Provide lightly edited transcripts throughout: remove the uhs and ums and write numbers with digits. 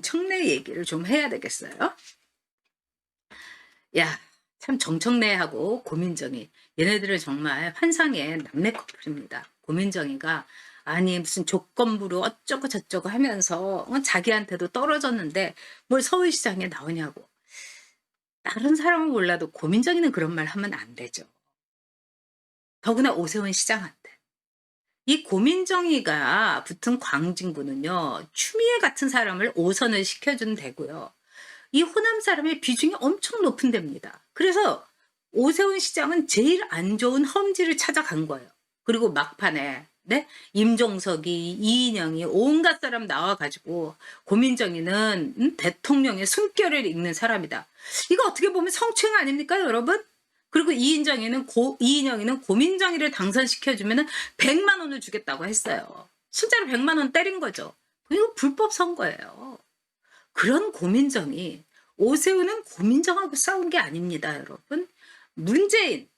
정청래 얘기를 좀 해야 되겠어요. 야, 참 정청래하고 고민정이 얘네들은 정말 환상의 남매 커플입니다. 고민정이가 아니 무슨 조건부로 어쩌고 저쩌고 하면서 자기한테도 떨어졌는데 뭘 서울시장에 나오냐고. 다른 사람은 몰라도 고민정이는 그런 말 하면 안 되죠. 더구나 오세훈 시장한테. 이 고민정이가 붙은 광진구는요. 추미애 같은 사람을 오선을 시켜준 데고요. 이 호남 사람의 비중이 엄청 높은 데입니다. 그래서 오세훈 시장은 제일 안 좋은 험지를 찾아간 거예요. 그리고 막판에 네? 임종석이 이인영이 온갖 사람 나와가지고 고민정이는 대통령의 숨결을 읽는 사람이다. 이거 어떻게 보면 성추행 아닙니까 여러분? 그리고 이인영이는 고민정이를 당선시켜주면 100만 원을 주겠다고 했어요. 진짜로 100만 원 때린 거죠. 이거 불법 선거예요. 그런 고민정이 오세훈은 고민정하고 싸운 게 아닙니다, 여러분. 문재인,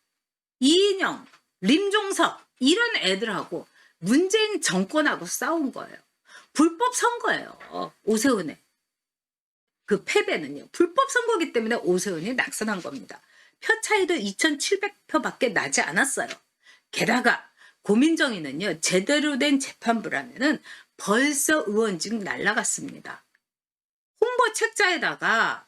이인영, 림종석 이런 애들하고 문재인 정권하고 싸운 거예요. 불법 선거예요. 오세훈의 그 패배는요. 불법 선거기 때문에 오세훈이 낙선한 겁니다. 표 차이도 2,700표밖에 나지 않았어요. 게다가 고민정이는요. 제대로 된 재판부라면은 벌써 의원직 날라갔습니다. 홍보 책자에다가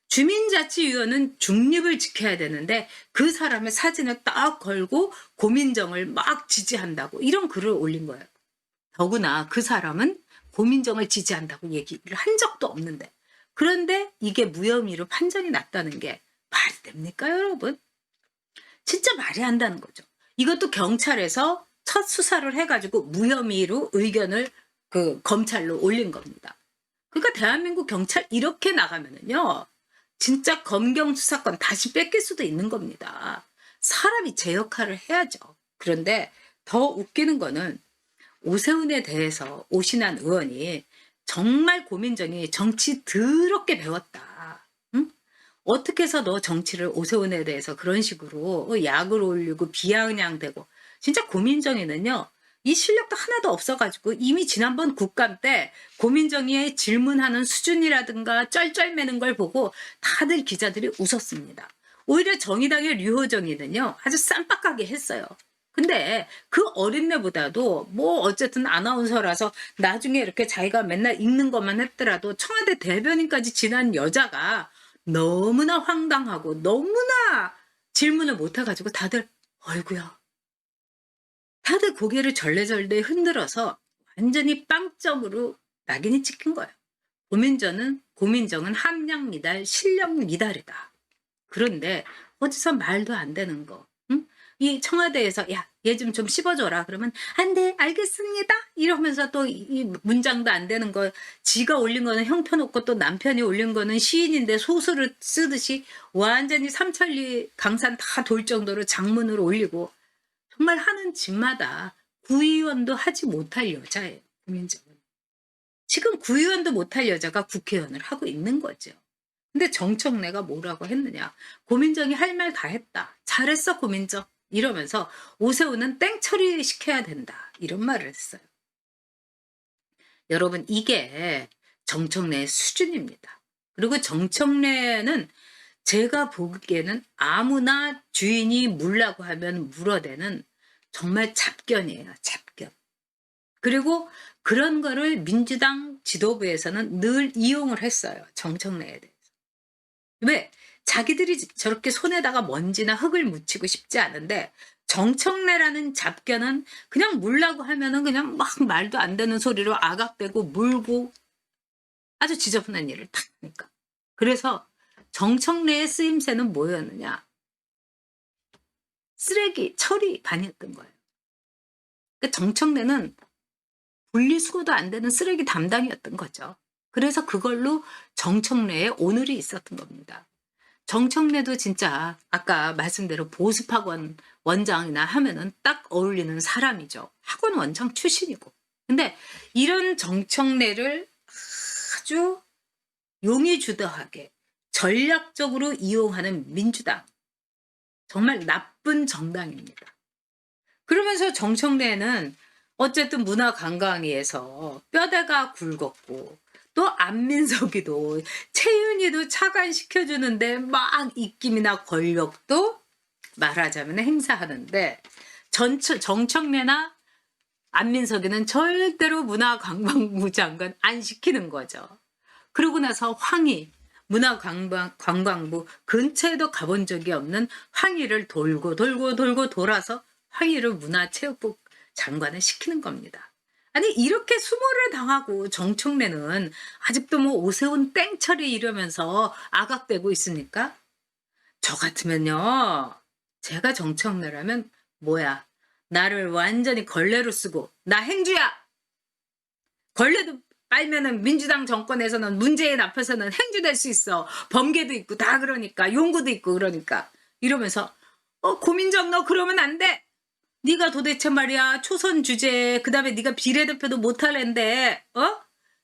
주민자치위원은 중립을 지켜야 되는데 그 사람의 사진을 딱 걸고 고민정을 막 지지한다고 이런 글을 올린 거예요. 더구나 그 사람은 고민정을 지지한다고 얘기를 한 적도 없는데 그런데 이게 무혐의로 판정이 났다는 게 말이 됩니까 여러분? 진짜 말이 안 되는 거죠. 이것도 경찰에서 첫 수사를 해가지고 무혐의로 의견을 검찰로 올린 겁니다. 그러니까 대한민국 경찰 이렇게 나가면은요. 진짜 검경 수사권 다시 뺏길 수도 있는 겁니다. 사람이 제 역할을 해야죠. 그런데 더 웃기는 거는 오세훈에 대해서 오신환 의원이 정말 고민정이 정치 더럽게 배웠다. 응? 어떻게 해서 너 정치를 오세훈에 대해서 그런 식으로 약을 올리고 비아냥대고 진짜 고민정이는요. 이 실력도 하나도 없어가지고 이미 지난번 국감 때 고민정의의 질문하는 수준이라든가 쩔쩔매는 걸 보고 다들 기자들이 웃었습니다. 오히려 정의당의 류호정이는요. 아주 쌈박하게 했어요. 근데 그 어린애보다도 뭐 어쨌든 아나운서라서 나중에 이렇게 자기가 맨날 읽는 것만 했더라도 청와대 대변인까지 지난 여자가 너무나 황당하고 너무나 질문을 못해가지고 다들 어이구야. 다들 고개를 절레절레 흔들어서 완전히 빵점으로 낙인이 찍힌 거예요. 고민정은 함량 미달, 실력 미달이다. 그런데 어디서 말도 안 되는 거. 응? 이 청와대에서 야, 얘 좀 씹어줘라. 그러면 안 돼, 알겠습니다. 이러면서 또 이 문장도 안 되는 거. 지가 올린 거는 형편없고 또 남편이 올린 거는 시인인데 소설을 쓰듯이 완전히 삼천리 강산 다 돌 정도로 장문으로 올리고 정말 하는 짓마다 구의원도 하지 못할 여자예요. 고민정은. 지금 구의원도 못할 여자가 국회의원을 하고 있는 거죠. 근데 정청래가 뭐라고 했느냐. 고민정이 할 말 다 했다. 잘했어 고민정. 이러면서 오세훈은 땡처리 시켜야 된다. 이런 말을 했어요. 여러분 이게 정청래의 수준입니다. 그리고 정청래는 제가 보기에는 아무나 주인이 물라고 하면 물어대는 정말 잡견이에요. 잡견. 그리고 그런 거를 민주당 지도부에서는 늘 이용을 했어요. 정청래에 대해서. 왜? 자기들이 저렇게 손에다가 먼지나 흙을 묻히고 싶지 않은데 정청래라는 잡견은 그냥 물라고 하면은 그냥 막 말도 안 되는 소리로 아각대고 물고 아주 지저분한 일을 다 하니까. 그래서 정청래의 쓰임새는 뭐였느냐? 쓰레기 처리 반이었던 거예요. 그러니까 정청래는 분리수거도 안 되는 쓰레기 담당이었던 거죠. 그래서 그걸로 정청래의 오늘이 있었던 겁니다. 정청래도 진짜 아까 말씀대로 보습학원 원장이나 하면은 딱 어울리는 사람이죠. 학원 원장 출신이고. 근데 이런 정청래를 아주 용의주도하게 전략적으로 이용하는 민주당. 정말 나쁜 정당입니다. 그러면서 정청래는 어쨌든 문화관광위에서 뼈대가 굵었고 또 안민석이도 채윤이도 차관시켜주는데 막 입김이나 권력도 말하자면 행사하는데 정청래나 안민석이는 절대로 문화관광부 장관 안 시키는 거죠. 그러고 나서 황희 문화관광부 근처에도 가본 적이 없는 황희를 돌고 돌아서 황희를 문화체육부 장관을 시키는 겁니다. 아니 이렇게 수모를 당하고 정청래는 아직도 뭐 오세훈 땡처리 이러면서 아각대고 있으니까 저 같으면요. 제가 정청래라면 뭐야 나를 완전히 걸레로 쓰고 나 행주야. 걸레도 빨면은 민주당 정권에서는 문재인 앞에서는 행주될 수 있어. 범계도 있고 다 그러니까 용구도 있고 그러니까 이러면서 고민정 너 그러면 안 돼. 네가 도대체 말이야 초선 주제 그다음에 네가 비례대표도 못할 앤데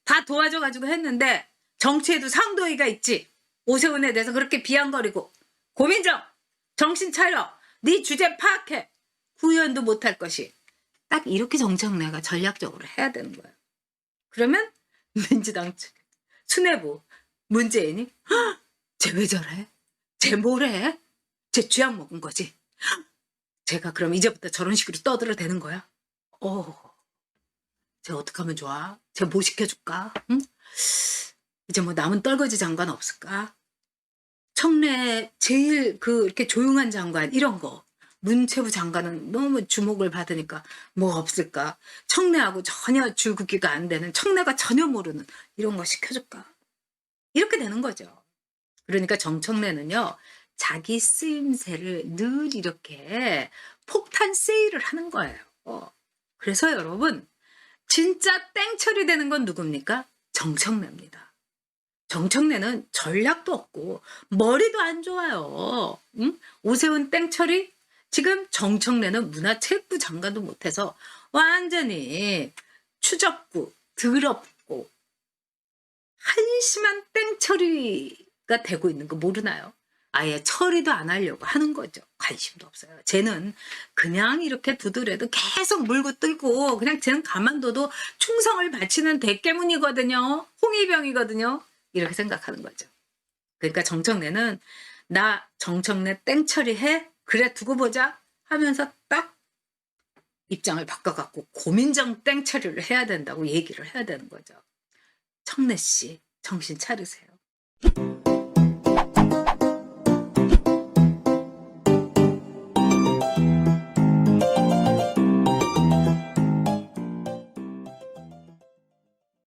다 도와줘가지고 했는데 정치에도 상도의가 있지. 오세훈에 대해서 그렇게 비아냥거리고 고민정 정신 차려. 네 주제 파악해. 구의원도 못할 것이. 딱 이렇게 정청래가 전략적으로 해야 되는 거예요. 그러면 민주당 수뇌부 문재인이 쟤 왜 저래? 쟤 뭐래? 쟤 쥐약 먹은 거지? 제가 그럼 이제부터 저런 식으로 떠들어도 되는 거야? 쟤 어떡하면 좋아? 쟤 뭐 시켜줄까? 응? 이제 뭐 남은 떨거지 장관 없을까? 청래 제일 이렇게 조용한 장관 이런 거 문체부 장관은 너무 주목을 받으니까 뭐 없을까? 청래하고 전혀 줄긋기가 안 되는 청래가 전혀 모르는 이런 거 시켜줄까? 이렇게 되는 거죠. 그러니까 정청래는요. 자기 쓰임새를 늘 이렇게 폭탄 세일을 하는 거예요. 그래서 여러분 진짜 땡처리 되는 건 누굽니까? 정청래입니다. 정청래는 전략도 없고 머리도 안 좋아요. 응? 오세훈 땡처리? 지금 정청래는 문화체육부 장관도 못해서 완전히 추접고 더럽고 한심한 땡처리가 되고 있는 거 모르나요? 아예 처리도 안 하려고 하는 거죠. 관심도 없어요. 쟤는 그냥 이렇게 두드려도 계속 물고 뜯고 그냥 쟤는 가만둬도 충성을 바치는 대깨문이거든요. 홍위병이거든요. 이렇게 생각하는 거죠. 그러니까 정청래는 나 정청래 땡처리해? 그래 두고 보자 하면서 딱 입장을 바꿔갖고 고민정 땡처리를 해야 된다고 얘기를 해야 되는 거죠. 청래 씨 정신 차리세요.